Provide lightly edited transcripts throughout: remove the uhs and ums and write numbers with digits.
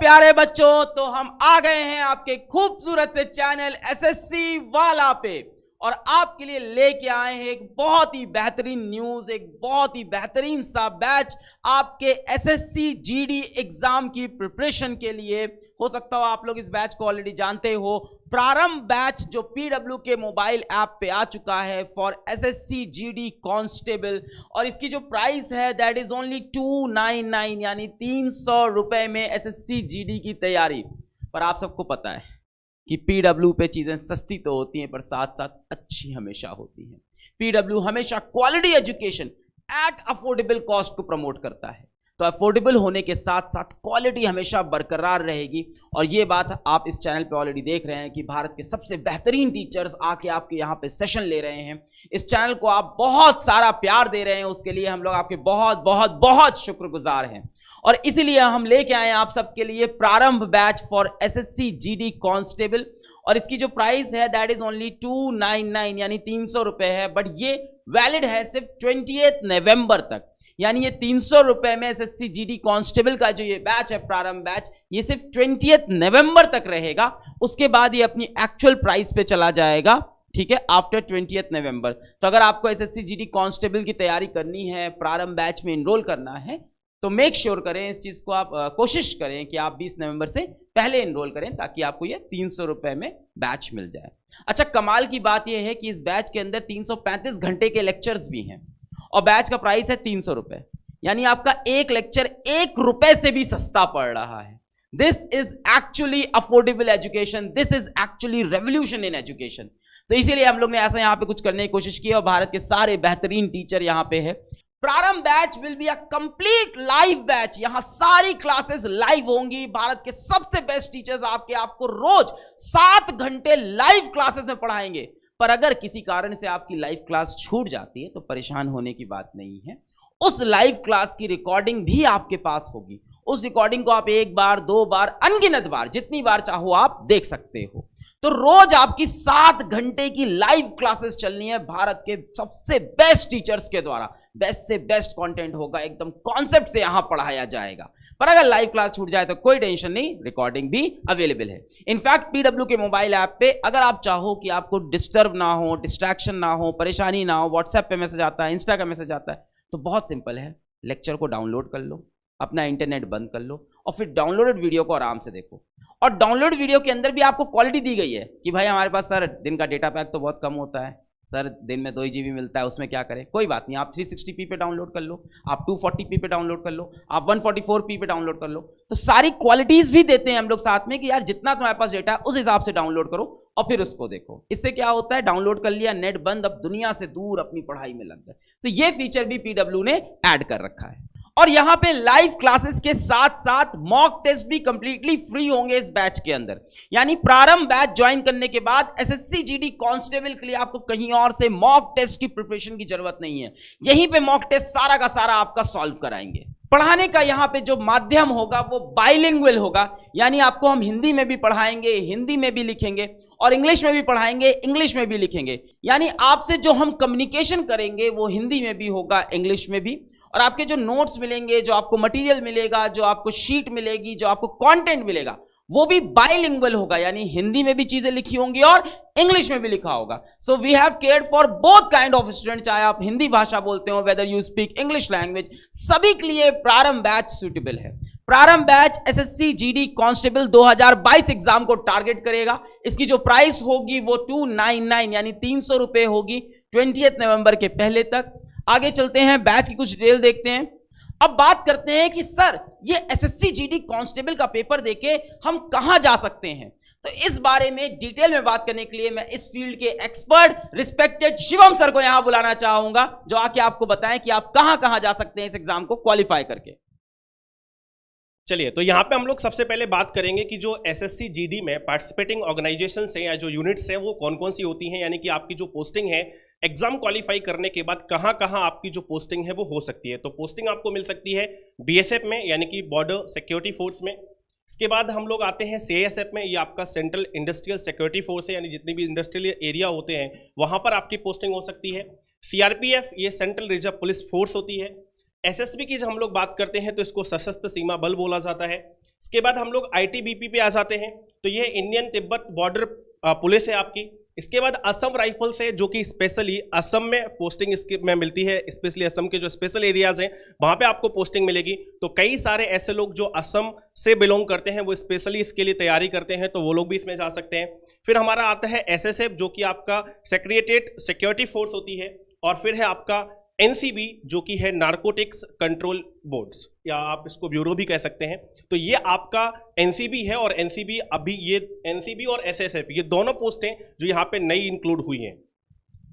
प्यारे बच्चों, तो हम आ गए हैं आपके खूबसूरत से चैनल एसएससी वाला पे और आपके लिए लेके आए हैं एक बहुत ही बेहतरीन न्यूज, एक बहुत ही बेहतरीन सा बैच आपके एसएससी जीडी एग्जाम की प्रिपरेशन के लिए। हो सकता हो आप लोग इस बैच को ऑलरेडी जानते हो, प्रारंभ बैच जो पीडब्ल्यू के मोबाइल ऐप पे आ चुका है फॉर एसएससी जीडी कांस्टेबल, और इसकी जो प्राइस है दैट इज ओनली 299 यानी 300 रुपए में एसएससी जीडी की तैयारी। पर आप सबको पता है कि पीडब्ल्यू पे चीजें सस्ती तो होती हैं पर साथ साथ अच्छी हमेशा होती हैं। पीडब्ल्यू हमेशा quality education at affordable cost को प्रमोट करता है, तो अफोर्डेबल होने के साथ साथ क्वालिटी हमेशा बरकरार रहेगी। और ये बात आप इस चैनल पे ऑलरेडी देख रहे हैं कि भारत के सबसे बेहतरीन टीचर्स आके आपके यहाँ पे सेशन ले रहे हैं। इस चैनल को आप बहुत सारा प्यार दे रहे हैं, उसके लिए हम लोग आपके बहुत बहुत बहुत शुक्रगुजार हैं। और इसीलिए हम लेके आए हैं आप सबके लिए प्रारंभ batch for SSC GD constable, और इसकी जो प्राइस है दैट इज ओनली 299 यानी 300 रुपए है। बट ये वैलिड है सिर्फ 28 नवंबर तक, यानी ये 300 रुपए में एसएससी जीडी कांस्टेबल का जो ये बैच है प्रारंभ बैच, ये सिर्फ 28 नवंबर तक रहेगा। उसके बाद ये अपनी एक्चुअल प्राइस पे चला जाएगा, ठीक है, आफ्टर 28 नवंबर। तो अगर आपको एसएससी जीडी कांस्टेबल की तैयारी करनी है, प्रारंभ बैच में इनरोल करना है, तो मेक श्योर करें इस चीज को, आप कोशिश करें कि आप 20 नवंबर से पहले इनरोल करें ताकि आपको ये 300 रुपए में बैच मिल जाए। अच्छा, कमाल की बात यह है कि इस बैच के अंदर 335 घंटे के लेक्चर्स भी हैं और बैच का प्राइस है 300 रुपए, यानी आपका एक लेक्चर 1 रुपए से भी सस्ता पड़ रहा है। This is actually affordable education, this is actually revolution in education. तो इसीलिए हम लोग ने ऐसा यहाँ पे कुछ करने की कोशिश की और भारत के सारे बेहतरीन टीचर यहाँ पे है। प्रारंभ batch will be a complete live batch, यहां सारी क्लासेस लाइव होंगी। भारत के सबसे बेस्ट टीचर्स आपको रोज 7 घंटे लाइव क्लासेस में पढ़ाएंगे। पर अगर किसी कारण से आपकी लाइव क्लास छूट जाती है तो परेशान होने की बात नहीं है, उस लाइव क्लास की रिकॉर्डिंग भी आपके पास होगी। उस रिकॉर्डिंग को आप 1 बार 2 बार अनगिनत बार जितनी बार चाहो आप देख सकते हो। तो रोज आपकी 7 घंटे की लाइव क्लासेस चलनी है भारत के सबसे बेस्ट टीचर्स के द्वारा। बेस्ट से बेस्ट कंटेंट होगा, एकदम कॉन्सेप्ट से यहां पढ़ाया जाएगा। पर अगर लाइव क्लास छूट जाए तो कोई टेंशन नहीं, रिकॉर्डिंग भी अवेलेबल है। इनफैक्ट पीडब्ल्यू के मोबाइल ऐप पे अगर आप चाहो कि आपको डिस्टर्ब ना हो, डिस्ट्रैक्शन ना हो, परेशानी ना हो, व्हाट्सएप पे मैसेज आता है, इंस्टा का मैसेज आता है, तो बहुत सिंपल है, लेक्चर को डाउनलोड कर लो, अपना इंटरनेट बंद कर लो और फिर डाउनलोडेड वीडियो को आराम से देखो। और डाउनलोड वीडियो के अंदर भी आपको क्वालिटी दी गई है कि भाई हमारे पास सर दिन का डेटा पैक तो बहुत कम होता है, सर दिन में 2 GB मिलता है, उसमें क्या करें। कोई बात नहीं, आप 360p पे डाउनलोड कर लो, आप 240p पे डाउनलोड कर लो, आप 144p पे डाउनलोड कर लो। तो सारी क्वालिटीज भी देते हैं हम लोग साथ में कि यार जितना तुम्हारे पास डेटा है उस हिसाब से डाउनलोड करो और फिर उसको देखो। इससे क्या होता है, डाउनलोड कर लिया, नेट बंद, अब दुनिया से दूर अपनी पढ़ाई में लग गए। तो ये फीचर भी पीडब्ल्यू ने ऐड कर रखा है। और यहां पे लाइव क्लासेस के साथ साथ मॉक टेस्ट भी कंप्लीटली फ्री होंगे इस बैच के अंदर। यानी प्रारंभ बैच ज्वाइन करने के बाद एसएससी जीडी कांस्टेबल के लिए आपको कहीं और से मॉक टेस्ट की प्रिपरेशन की जरूरत नहीं है, यहीं पे मॉक टेस्ट सारा का सारा आपका सॉल्व कराएंगे। पढ़ाने का यहां पे जो माध्यम होगा वो बाइलिंगुअल होगा, यानी आपको हम हिंदी में भी पढ़ाएंगे, हिंदी में भी लिखेंगे, और इंग्लिश में भी पढ़ाएंगे, इंग्लिश में भी लिखेंगे। यानी आपसे जो हम कम्युनिकेशन करेंगे वो हिंदी में भी होगा, इंग्लिश में भी। और आपके जो नोट्स मिलेंगे, जो आपको मटेरियल मिलेगा, जो आपको शीट मिलेगी, जो आपको कंटेंट मिलेगा, वो भी बाइलिंगुअल होगा, यानी हिंदी में भी चीजें लिखी होंगी और इंग्लिश में भी लिखा होगा। So we have cared for both kind of student, चाहे आप हिंदी भाषा बोलते हो, whether you speak English language, सभी के लिए प्रारंभ बैच सुटेबल है। प्रारंभ batch SSC GD constable 2022 exam को टारगेट करेगा। इसकी जो प्राइस होगी वो 299 यानी 300 रुपए होगी 28 नवंबर के पहले तक। आगे चलते हैं, बैच की कुछ डिटेल देखते हैं। अब बात करते हैं कि सर ये एसएससी जीडी कांस्टेबल का पेपर देके हम कहां जा सकते हैं। तो इस बारे में डिटेल में बात करने के लिए मैं इस फील्ड के एक्सपर्ट रिस्पेक्टेड शिवम सर को यहां बुलाना चाहूंगा, जो आके आपको बताएं कि आप कहां कहां जा सकते हैं इस एग्जाम को क्वालिफाई करके। चलिए, तो यहाँ पे हम लोग सबसे पहले बात करेंगे कि जो एसएससी जीडी में पार्टिसिपेटिंग ऑर्गेनाइजेशंस हैं या जो यूनिट्स हैं वो कौन कौन सी होती हैं, यानी कि आपकी जो पोस्टिंग है एग्जाम क्वालिफाई करने के बाद कहाँ कहाँ आपकी जो पोस्टिंग है वो हो सकती है। तो पोस्टिंग आपको मिल सकती है बीएसएफ में, यानी कि बॉर्डर सिक्योरिटी फोर्स में। इसके बाद हम लोग आते हैं सीआईएसएफ में, ये आपका सेंट्रल इंडस्ट्रियल सिक्योरिटी फोर्स है, यानी जितने भी इंडस्ट्रियल एरिया होते हैं वहाँ पर आपकी पोस्टिंग हो सकती है। सीआरपीएफ, ये सेंट्रल रिजर्व पुलिस फोर्स होती है। एसएसबी की जब हम लोग बात करते हैं तो इसको सशस्त्र सीमा बल बोला जाता है। इसके बाद हम लोग ITBP पे आ जाते हैं, तो ये इंडियन तिब्बत बॉर्डर पुलिस है आपकी। इसके बाद असम राइफल्स है, जो कि स्पेशली असम में पोस्टिंग इसके में मिलती है, स्पेशली असम के जो स्पेशल एरियाज हैं वहाँ पे आपको पोस्टिंग मिलेगी। तो कई सारे ऐसे लोग जो असम से बिलोंग करते हैं वो स्पेशली इसके लिए तैयारी करते हैं, तो वो लोग भी इसमें जा सकते हैं। फिर हमारा आता है SSF, जो कि आपका सेक्रेटेरिएट सिक्योरिटी फोर्स होती है। और फिर है आपका NCB, जो कि है नारकोटिक्स कंट्रोल बोर्ड्स, या आप इसको ब्यूरो भी कह सकते हैं। तो ये आपका NCB है, और NCB अभी ये NCB और SSF ये दोनों पोस्ट हैं जो यहाँ पे नई इंक्लूड हुई हैं।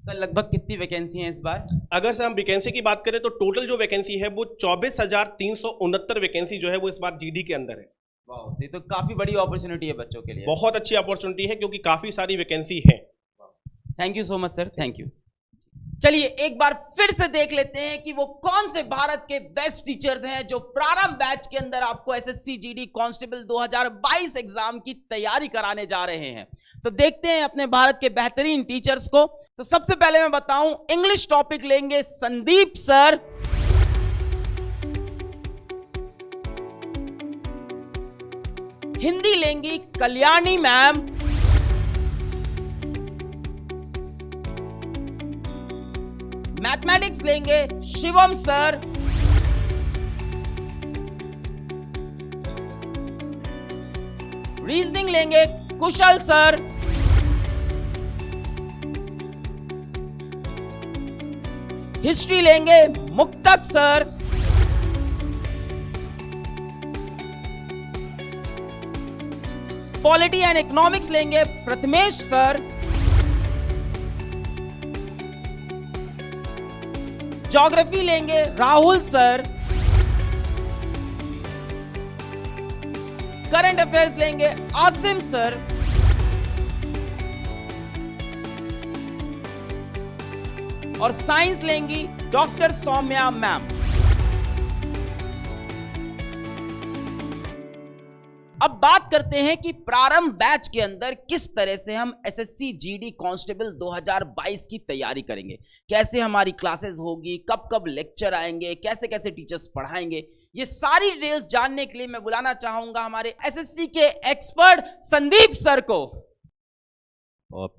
सर लगभग कितनी वैकेंसी है इस बार? अगर से हम वैकेंसी की बात करें तो टोटल जो वैकेंसी है वो 24,369 वैकेंसी जो है वो इस बार GD के अंदर है। वाह, ये तो काफी बड़ी अपॉर्चुनिटी है बच्चों के लिए। बहुत अच्छी अपॉर्चुनिटी है क्योंकि काफी सारी वैकेंसी है। Thank you so much sir, thank you. चलिए एक बार फिर से देख लेते हैं कि वो कौन से भारत के बेस्ट टीचर्स हैं जो प्रारंभ बैच के अंदर आपको SSC GD कांस्टेबल 2022 एग्जाम की तैयारी कराने जा रहे हैं। तो देखते हैं अपने भारत के बेहतरीन टीचर्स को। तो सबसे पहले मैं बताऊं, इंग्लिश टॉपिक लेंगे संदीप सर, हिंदी लेंगी कल्याणी मैम, मैथमेटिक्स लेंगे शिवम सर, रीजनिंग लेंगे कुशल सर, हिस्ट्री लेंगे मुक्तक सर, पॉलिटी एंड इकोनॉमिक्स लेंगे प्रथमेश सर, ज्योग्राफी लेंगे राहुल सर, करंट अफेयर्स लेंगे आसिम सर, और साइंस लेंगी डॉक्टर सौम्या मैम। अब बात करते हैं कि प्रारंभ बैच के अंदर किस तरह से हम SSC GD कांस्टेबल 2022 की तैयारी करेंगे, कैसे हमारी क्लासेस होगी, कब कब लेक्चर आएंगे, कैसे कैसे टीचर्स पढ़ाएंगे, ये सारी डिटेल्स जानने के लिए मैं बुलाना चाहूंगा हमारे SSC के एक्सपर्ट संदीप सर को।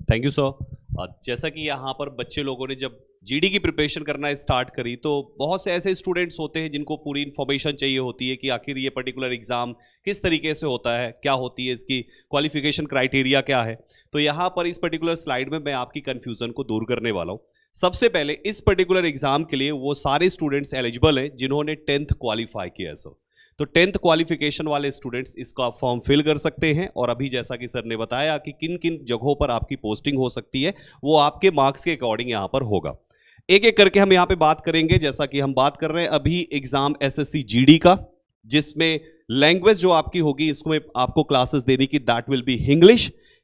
Thank you sir. जैसा कि यहाँ पर बच्चे लोगों ने जब GD की प्रिपरेशन करना स्टार्ट करी तो बहुत से ऐसे स्टूडेंट्स होते हैं जिनको पूरी इन्फॉर्मेशन चाहिए होती है कि आखिर ये पर्टिकुलर एग्जाम किस तरीके से होता है, क्या होती है, इसकी क्वालिफिकेशन क्राइटेरिया क्या है। तो यहाँ पर इस पर्टिकुलर स्लाइड में मैं आपकी कन्फ्यूजन को दूर करने वाला हूँ। सबसे पहले इस पर्टिकुलर एग्जाम के लिए वो सारे स्टूडेंट्स एलिजिबल हैं जिन्होंने 10th क्वालिफाई किया है सर। तो 10th क्वालिफिकेशन वाले स्टूडेंट्स इसका फॉर्म फिल कर सकते हैं, और अभी जैसा कि सर ने बताया कि किन किन जगहों पर आपकी पोस्टिंग हो सकती है वो आपके मार्क्स के अकॉर्डिंग यहाँ पर होगा। एक एक करके हम यहाँ पे बात करेंगे। जैसा कि हम बात कर रहे हैं अभी एग्जाम SSC GD का, जिसमें लैंग्वेज जो आपकी होगी इसमें आपको क्लासेस देने की दैट विल बी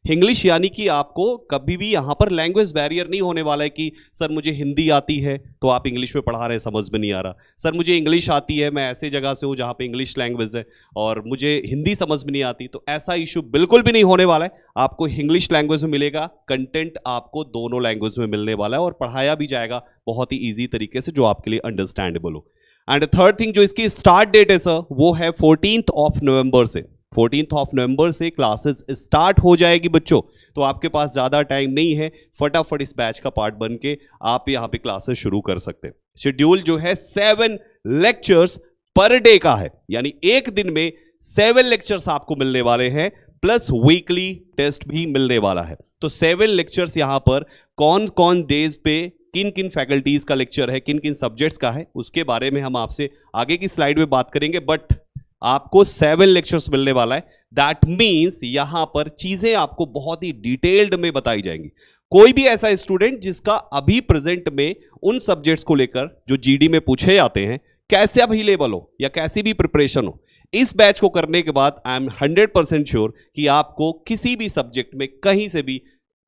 इंग्लिश, यानी कि आपको कभी भी यहाँ पर लैंग्वेज बैरियर नहीं होने वाला है कि सर मुझे हिंदी आती है तो आप इंग्लिश में पढ़ा रहे हैं, समझ में नहीं आ रहा, सर मुझे इंग्लिश आती है, मैं ऐसे जगह से हूँ जहाँ पे इंग्लिश लैंग्वेज है और मुझे हिंदी समझ में नहीं आती, तो ऐसा इशू बिल्कुल भी नहीं होने वाला है। आपको इंग्लिश लैंग्वेज में मिलेगा, कंटेंट आपको दोनों लैंग्वेज में मिलने वाला है और पढ़ाया भी जाएगा बहुत ही ईजी तरीके से जो आपके लिए अंडरस्टैंडेबल हो। एंड थर्ड थिंग, जो इसकी स्टार्ट डेट है सर वो है 14th नवंबर से। 14th नवंबर से क्लासेस स्टार्ट हो जाएगी बच्चों, तो आपके पास ज़्यादा टाइम नहीं है, फटाफट इस बैच का पार्ट बन के आप यहाँ पे क्लासेस शुरू कर सकते हैं। शेड्यूल जो है 7 लेक्चर्स पर डे का है, यानी एक दिन में 7 लेक्चर्स आपको मिलने वाले हैं, प्लस वीकली टेस्ट भी मिलने वाला है। तो 7 लेक्चर्स यहाँ पर कौन कौन डेज पे किन किन फैकल्टीज का लेक्चर है, किन किन सब्जेक्ट्स का है, उसके बारे में हम आपसे आगे की स्लाइड में बात करेंगे। बट आपको 7 लेक्चर्स मिलने वाला है, दैट मीन्स यहां पर चीजें आपको बहुत ही डिटेल्ड में बताई जाएंगी। कोई भी ऐसा स्टूडेंट जिसका अभी प्रेजेंट में उन सब्जेक्ट्स को लेकर जो GD में पूछे जाते हैं कैसे अवेलेबल हो या कैसी भी प्रिपरेशन हो, इस बैच को करने के बाद आई एम 100% श्योर कि आपको किसी भी सब्जेक्ट में कहीं से भी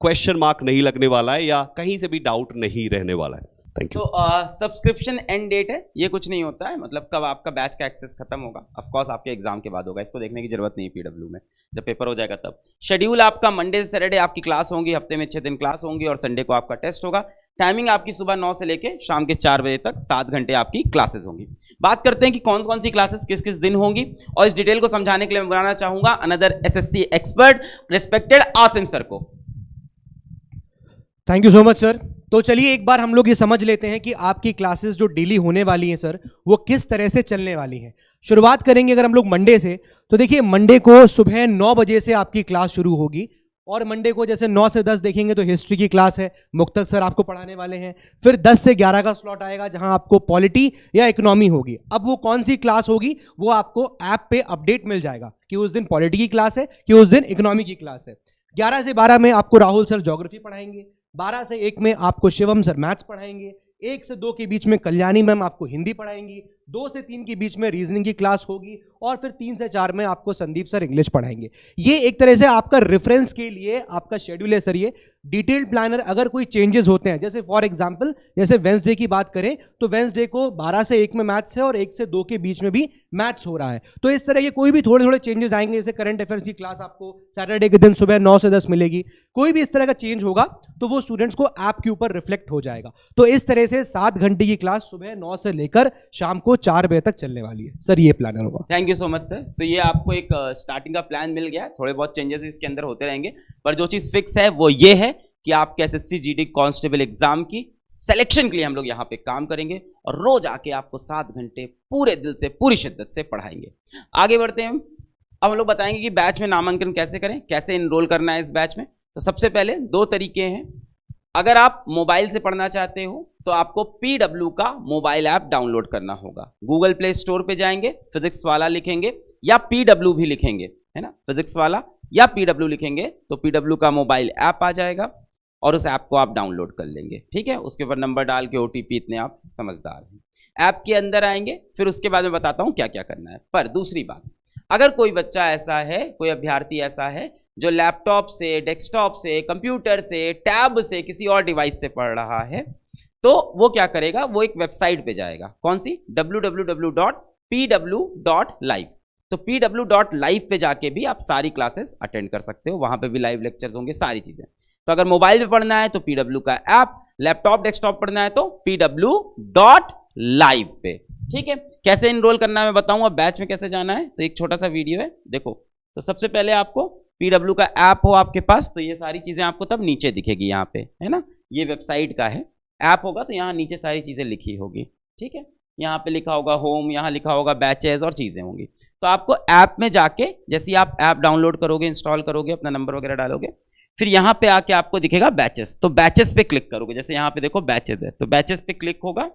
क्वेश्चन मार्क नहीं लगने वाला है या कहीं से भी डाउट नहीं रहने वाला है। Thank you. तो सब्सक्रिप्शन एंड डेट है, ये कुछ नहीं होता है, मतलब कब आपका बैच का एक्सेस खत्म होगा, ऑफ कोर्स आपके एग्जाम के बाद होगा, इसको देखने की जरूरत नहीं है पीडब्ल्यू में, जब पेपर हो जाएगा तब। शेड्यूल आपका मंडे से सैटरडे आपकी क्लास होंगी, हफ्ते में 6 दिन क्लास होंगी और संडे को आपका टेस्ट होगा। टाइमिंग आपकी सुबह 9 से लेके शाम के 4 बजे तक 7 घंटे आपकी क्लासेस होंगी। बात करते हैं कि कौन कौन सी क्लासेस किस किस दिन होंगी, और इस डिटेल को समझाने के लिए मैं बुलाना चाहूंगा another SSC expert respected Asim sir को। Thank you so much sir. तो चलिए एक बार हम लोग ये समझ लेते हैं कि आपकी क्लासेस जो डेली होने वाली हैं सर, वो किस तरह से चलने वाली हैं। शुरुआत करेंगे अगर हम लोग मंडे से, तो देखिए मंडे को सुबह 9 बजे से आपकी क्लास शुरू होगी, और मंडे को जैसे 9 से 10 देखेंगे तो हिस्ट्री की क्लास है, मुक्तक सर आपको पढ़ाने वाले हैं। फिर 10 से 11 का स्लॉट आएगा जहां आपको पॉलिटी या इकोनॉमी होगी। अब वो कौन सी क्लास होगी वो आपको ऐप पे अपडेट मिल जाएगा कि उस दिन पॉलिटी की क्लास है कि उस दिन इकोनॉमी की क्लास है। 11 से 12 में आपको राहुल सर ज्योग्राफी पढ़ाएंगे, 12 से 1 में आपको शिवम सर मैथ्स पढ़ाएंगे, 1 से 2 के बीच में कल्याणी मैम आपको हिंदी पढ़ाएंगी, 2 से 3 के बीच में रीजनिंग की क्लास होगी, और फिर 3 से 4 में आपको संदीप सर इंग्लिश पढ़ाएंगे। ये एक तरह से आपका रेफरेंस के लिए आपका शेड्यूल है सर। ये डिटेल्ड प्लानर, अगर कोई चेंजेस होते हैं, जैसे फॉर एग्जांपल जैसे वेंसडे की बात करें तो वेंसडे को 12 से 1 में मैथ्स है और 1 से 2 के बीच में भी मैथ्स हो रहा है, तो इस तरह ये कोई भी थोड़े थोड़े चेंजेस आएंगे। जैसे करंट अफेयर्स की क्लास आपको सैटरडे के दिन सुबह 9 से 10 मिलेगी, कोई भी इस तरह का चेंज होगा तो वो स्टूडेंट्स को ऐप के ऊपर रिफ्लेक्ट हो जाएगा। तो इस तरह से 7 घंटे की क्लास सुबह 9 से लेकर शाम को 4 बजे तक चलने वाली है सर, ये प्लानर होगा। Thank you so much sir. तो ये आपको एक स्टार्टिंग का प्लान मिल गया, थोड़े बहुत चेंजेस इसके अंदर होते रहेंगे, पर जो चीज फिक्स है वो ये है कि आपके एसएससी जीडी कांस्टेबल एग्जाम की सिलेक्शन के लिए हम लोग यहाँ पे काम करेंगे और रोज आके आपको 7 घंटे पूरे दिल से पूरी शिद्दत से पढ़ाएंगे। आगे बढ़ते हैं, अब हम लोग बताएंगे कि बैच में नामांकन कैसे करें, कैसे इनरोल करना है इस बैच में। तो सबसे पहले 2 तरीके हैं। अगर आप मोबाइल से पढ़ना चाहते हो तो आपको पीडब्ल्यू का मोबाइल ऐप डाउनलोड करना होगा। गूगल प्ले स्टोर पे जाएंगे, फिजिक्स वाला लिखेंगे या पीडब्ल्यू भी लिखेंगे, है ना, फिजिक्स वाला या पीडब्ल्यू लिखेंगे तो पीडब्ल्यू का मोबाइल ऐप आ जाएगा और उस ऐप को आप डाउनलोड कर लेंगे। ठीक है, उसके ऊपर नंबर डाल के ओटीपी, इतने आप समझदार हैं। ऐप के अंदर आएंगे, फिर उसके बाद मैं बताता हूं क्या क्या करना है। पर दूसरी बात, अगर कोई बच्चा ऐसा है, कोई अभ्यर्थी ऐसा है जो लैपटॉप से, डेस्कटॉप से, कंप्यूटर से, टैब से, किसी और डिवाइस से पढ़ रहा है, तो वो क्या करेगा, वो एक वेबसाइट पे जाएगा। कौन सी? www.pw.live। तो pw.live पे जाके भी आप सारी क्लासेस अटेंड कर सकते हो, वहां पे भी लाइव लेक्चर्स होंगे, सारी चीजें। तो अगर मोबाइल पे पढ़ना है तो पीडब्ल्यू का ऐप, लैपटॉप डेस्कटॉप पढ़ना है तो pw.live पे। ठीक है, कैसे इनरोल करना है मैं बताऊंगा, बैच में कैसे जाना है। तो एक छोटा सा वीडियो है, देखो। तो सबसे पहले आपको पीडब्ल्यू का ऐप हो आपके पास तो ये सारी चीजें आपको तब नीचे दिखेगी, यहाँ पे, है ना, ये वेबसाइट का है। ऐप होगा तो यहाँ नीचे सारी चीजें लिखी होगी। ठीक है, यहाँ पे लिखा होगा होम, यहाँ लिखा होगा बैचेस और चीजें होंगी। तो आपको ऐप में जाके, जैसे ही आप ऐप डाउनलोड करोगे, इंस्टॉल करोगे, अपना नंबर वगैरह डालोगे, फिर यहाँ पे आके आपको दिखेगा बैचेस। तो बैचेस पे क्लिक करोगे, जैसे यहाँ पे देखो बैचेस है, तो बैचेस पे क्लिक होगा।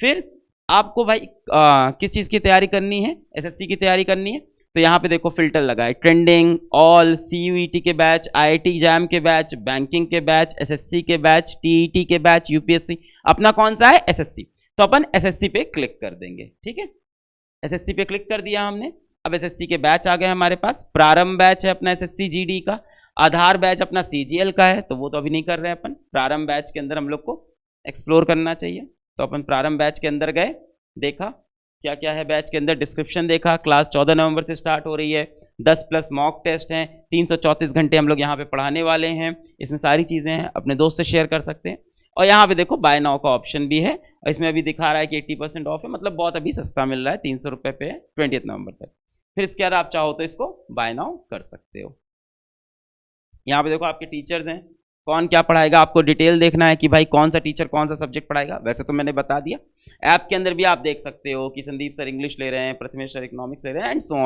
फिर आपको भाई किस चीज की तैयारी करनी है, एसएससी की तैयारी करनी है, तो यहाँ पे देखो फिल्टर लगा है, ट्रेंडिंग, ऑल, सीयूईटी के बैच, आईआईटी एग्जाम के बैच, बैंकिंग के बैच, एसएससी के बैच, टीईटी के बैच, यूपीएससी। अपना कौन सा है? एसएससी। तो अपन एसएससी पे क्लिक कर देंगे। ठीक है, एसएससी पे क्लिक कर दिया हमने। अब एसएससी के बैच आ गए हमारे पास। प्रारंभ बैच है अपना एसएससी जीडी का, आधार बैच अपना सीजीएल का है, तो वो तो अभी नहीं कर रहे हैं अपन। प्रारंभ बैच के अंदर हम लोग को एक्सप्लोर करना चाहिए, तो अपन प्रारंभ बैच के अंदर गए, देखा क्या क्या है बैच के अंदर, डिस्क्रिप्शन देखा। क्लास 14 नवंबर से स्टार्ट हो रही है, 10+ मॉक टेस्ट हैं, 334 घंटे हम लोग यहाँ पे पढ़ाने वाले हैं। इसमें सारी चीज़ें हैं, अपने दोस्त से शेयर कर सकते हैं। और यहाँ पे देखो बाय नाउ का ऑप्शन भी है, और इसमें अभी दिखा रहा है कि 80% ऑफ है, मतलब बहुत अभी सस्ता मिल रहा है, 300 रुपये पे 20 नवंबर तक। फिर इसके बाद आप चाहो तो इसको बाय नाउ कर सकते हो। यहाँ पे देखो आपके टीचर्स हैं, कौन क्या पढ़ाएगा, आपको डिटेल देखना है कि भाई कौन सा टीचर कौन सा सब्जेक्ट पढ़ाएगा, वैसे तो मैंने बता दिया। ऐप के अंदर भी आप देख सकते हो कि संदीप सर इंग्लिश ले रहे हैं, प्रथमेश सर इकोनॉमिक्स ले रहे हैं, एंड सो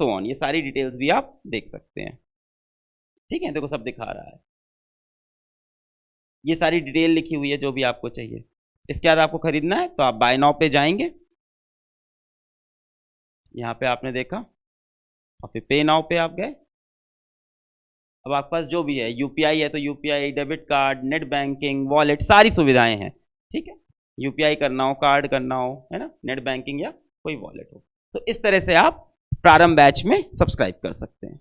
ऑन, ये सारी डिटेल्स भी आप देख सकते हैं। ठीक है, देखो सब दिखा रहा है, ये सारी डिटेल लिखी हुई है जो भी आपको चाहिए। इसके बाद आपको खरीदना है तो आप बाय नाउ पे जाएंगे, यहाँ पे आपने देखा, और फिर पे नाउ पे आप गए। अब आपके पास जो भी है, यूपीआई है तो UPI, debit card, net banking, wallet, सारी सुविधाएं हैं। ठीक है, यूपीआई करना हो, कार्ड करना हो, है ना, नेट बैंकिंग या कोई वॉलेट हो, तो इस तरह से आप प्रारंभ बैच में सब्सक्राइब कर सकते हैं।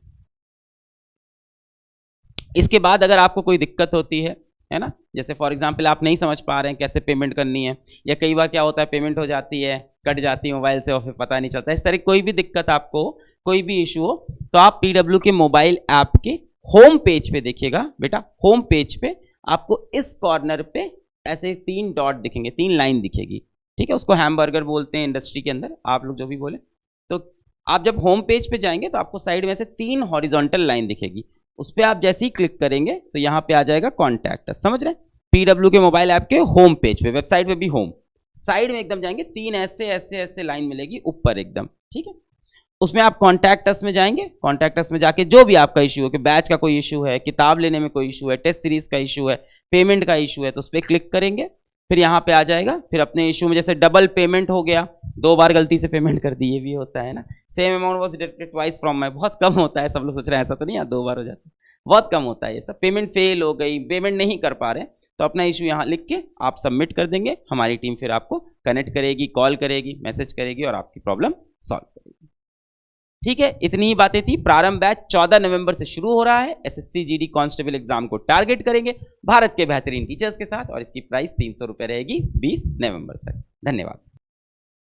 इसके बाद अगर आपको कोई दिक्कत होती है, है ना। जैसे फॉर एग्जांपल आप नहीं समझ पा रहे हैं कैसे पेमेंट करनी है, या कई बार क्या होता है पेमेंट हो जाती है, कट जाती है मोबाइल से और फिर पता नहीं चलता, इस तरह कोई भी दिक्कत आपको, कोई भी इशू हो, तो आप पीडब्ल्यू के मोबाइल ऐप के होम पेज पे देखिएगा बेटा। होम पेज पे आपको इस कॉर्नर पे ऐसे 3 डॉट दिखेंगे, 3 लाइन दिखेगी, ठीक है। उसको हैमबर्गर बोलते हैं इंडस्ट्री के अंदर, आप लोग जो भी बोले। तो आप जब होम पेज पे जाएंगे तो आपको साइड में से 3 हॉरिजॉन्टल लाइन दिखेगी, उस पर आप जैसे ही क्लिक करेंगे तो यहाँ पे आ जाएगा कॉन्टैक्ट। समझ रहे हैं, पीडब्ल्यू के मोबाइल ऐप के होम पेज पे, वेबसाइट पे भी होम, साइड में एकदम जाएंगे 3 ऐसे ऐसे ऐसे लाइन मिलेगी ऊपर एकदम, ठीक है। उसमें आप कॉन्टैक्ट अस में जाएंगे, कॉन्टैक्ट अस में जाके जो भी आपका इशू है कि बैच का कोई इशू है, किताब लेने में कोई इशू है, टेस्ट सीरीज का इशू है, पेमेंट का इशू है, तो उस पर क्लिक करेंगे, फिर यहाँ पे आ जाएगा। फिर अपने इशू में जैसे डबल पेमेंट हो गया, 2 बार गलती से पेमेंट कर दी, ये भी होता है ना। Same amount was deducted twice from my, बहुत कम होता है, सब लोग सोच रहे हैं ऐसा तो नहीं, 2 बार हो जाता है, बहुत कम होता है ये सब। पेमेंट फेल हो गई, पेमेंट नहीं कर पा रहे, तो अपना इशू यहाँ लिख के आप सबमिट कर देंगे, हमारी टीम फिर आपको कनेक्ट करेगी, कॉल करेगी, मैसेज करेगी और आपकी प्रॉब्लम सॉल्व करेगी, ठीक है। इतनी ही बातें थी। प्रारंभ बैच 14 नवंबर से शुरू हो रहा है। एसएससी जीडी कांस्टेबल एग्जाम को टारगेट करेंगे भारत के बेहतरीन टीचर्स के साथ, और इसकी प्राइस 300 रुपये रहेगी 20 नवंबर तक। धन्यवाद।